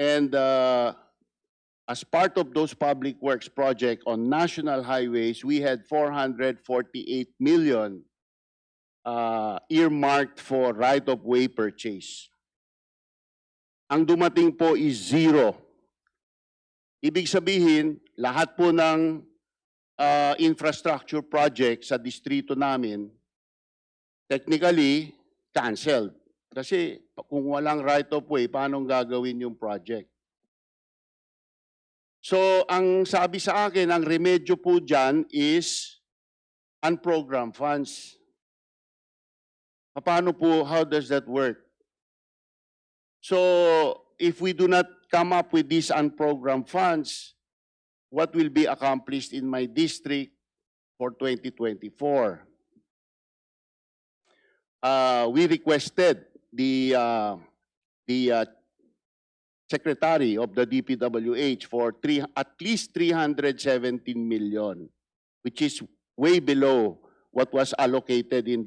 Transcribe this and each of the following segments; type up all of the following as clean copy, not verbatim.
And as part of those public works project on national highways, we had 448 million earmarked for right-of-way purchase. Ang dumating po is zero. Ibig sabihin, lahat po ng infrastructure project sa distrito namin, technically, canceled. Kasi kung walang right-of-way, paano gagawin yung project? So, ang sabi sa akin, ang remedyo po dyan is unprogrammed funds. Paano po, how does that work? So, if we do not come up with these unprogrammed funds, what will be accomplished in my district for 2024? We requested the secretary of the DPWH for at least 317 million, which is way below what was allocated in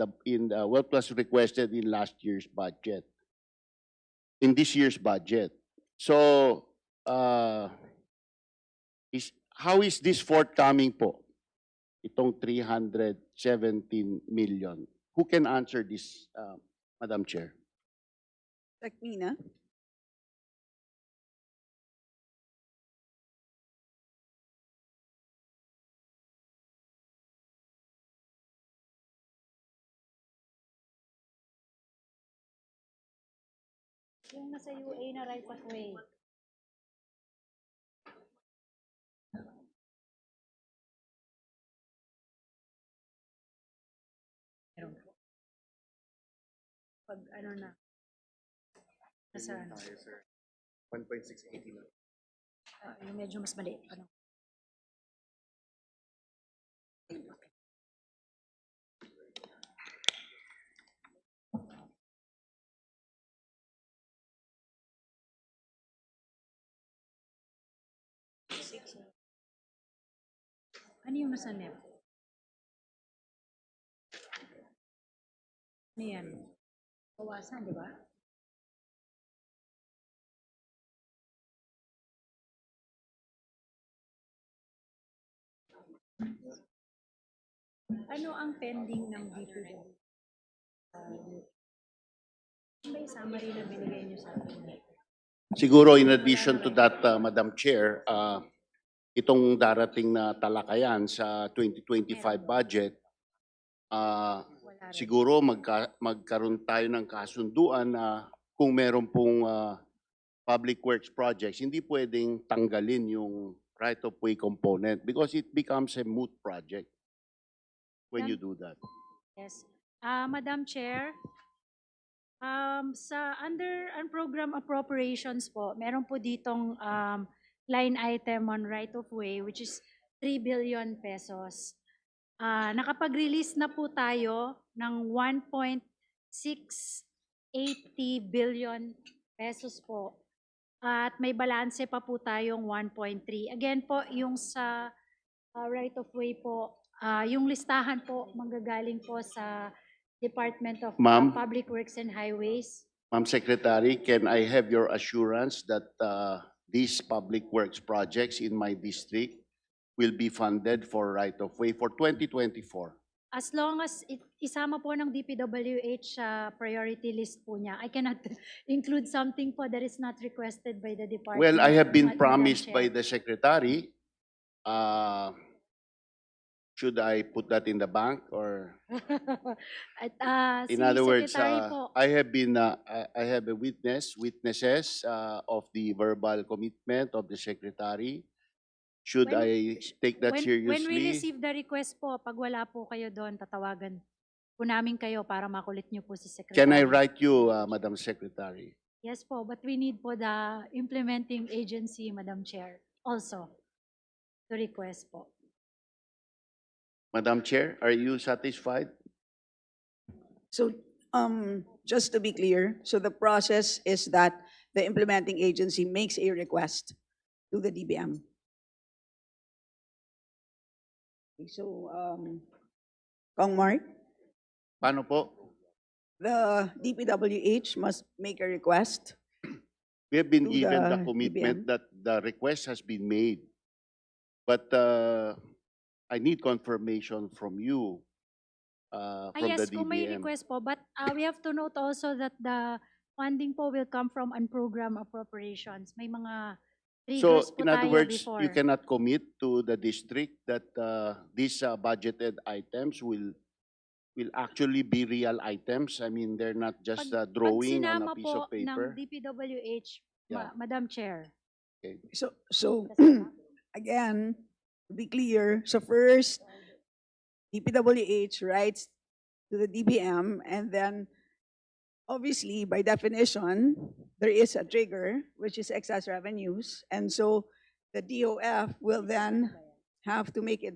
what was requested in last year's budget, in this year's budget. So, how is this forthcoming po? Itong 317 million. Who can answer this, Madam Chair? Tekmina. Yung nasa UA na right of way. Meron po. Pag ano na. Nasa ano. 1.680 na. Yung medyo mas maliit. Ano? Ano yung nasa NEP? Ano yan? Bawasan, di ba? Ano ang pending ng DPW? May summary na binigay niyo sa akin? Siguro in addition to that, Madam Chair, itong darating na talakayan sa 2025 budget, siguro magkaroon tayo ng kasunduan na kung meron pong public works projects, hindi pwedeng tanggalin yung right-of-way component because it becomes a moot project when you do that. Yes. Madam Chair, sa under program appropriations po, meron po ditong line item on right of way which is 3 billion pesos. Nakapag-release na po tayo ng 1.680 billion pesos po. At may balanse pa po tayong 1.3. Again po, yung sa right of way po, yung listahan po manggagaling po sa Department of Public Works and Highways. Ma'am Secretary, can I have your assurance that these public works projects in my district will be funded for right-of-way for 2024? As long as isama po ng DPWH sa priority list po niya, I cannot include something po that is not requested by the department. Well, I have been Madam promised Chair. by the Secretary. Should I put that in the bank or? At, In si other words, Secretary po, I have a witnesses of the verbal commitment of the Secretary. Should When- I take that when we seriously? receive the request po, pag wala po kayo doon, tatawagan po namin kayo para makulit niyo po si Secretary. Can I write you, Madam Secretary? Yes po, but we need po the implementing agency, Madam Chair, also to request po. Madam Chair, are you satisfied? So, just to be clear, so the process is that the implementing agency makes a request to the DBM. Okay, so, Kong Mark, Paano po? the DPWH must make a request We have been to given the the commitment DBM. that the request has been made. But I need confirmation from you, from the Yes, kung may DBM. request po, but we have to note also that the funding po will come from unprogrammed appropriations. May mga So, triggers po in other tayo words, before. you cannot commit to the district that these budgeted items will actually be real items. I mean, they're not just a drawing on a sinama piece po of paper. ng DPWH, Yeah. Madam Chair. So again, to be clear, so first, DPWH writes to the DBM, and then obviously, by definition, there is a trigger, which is excess revenues, and so the DOF will then have to make a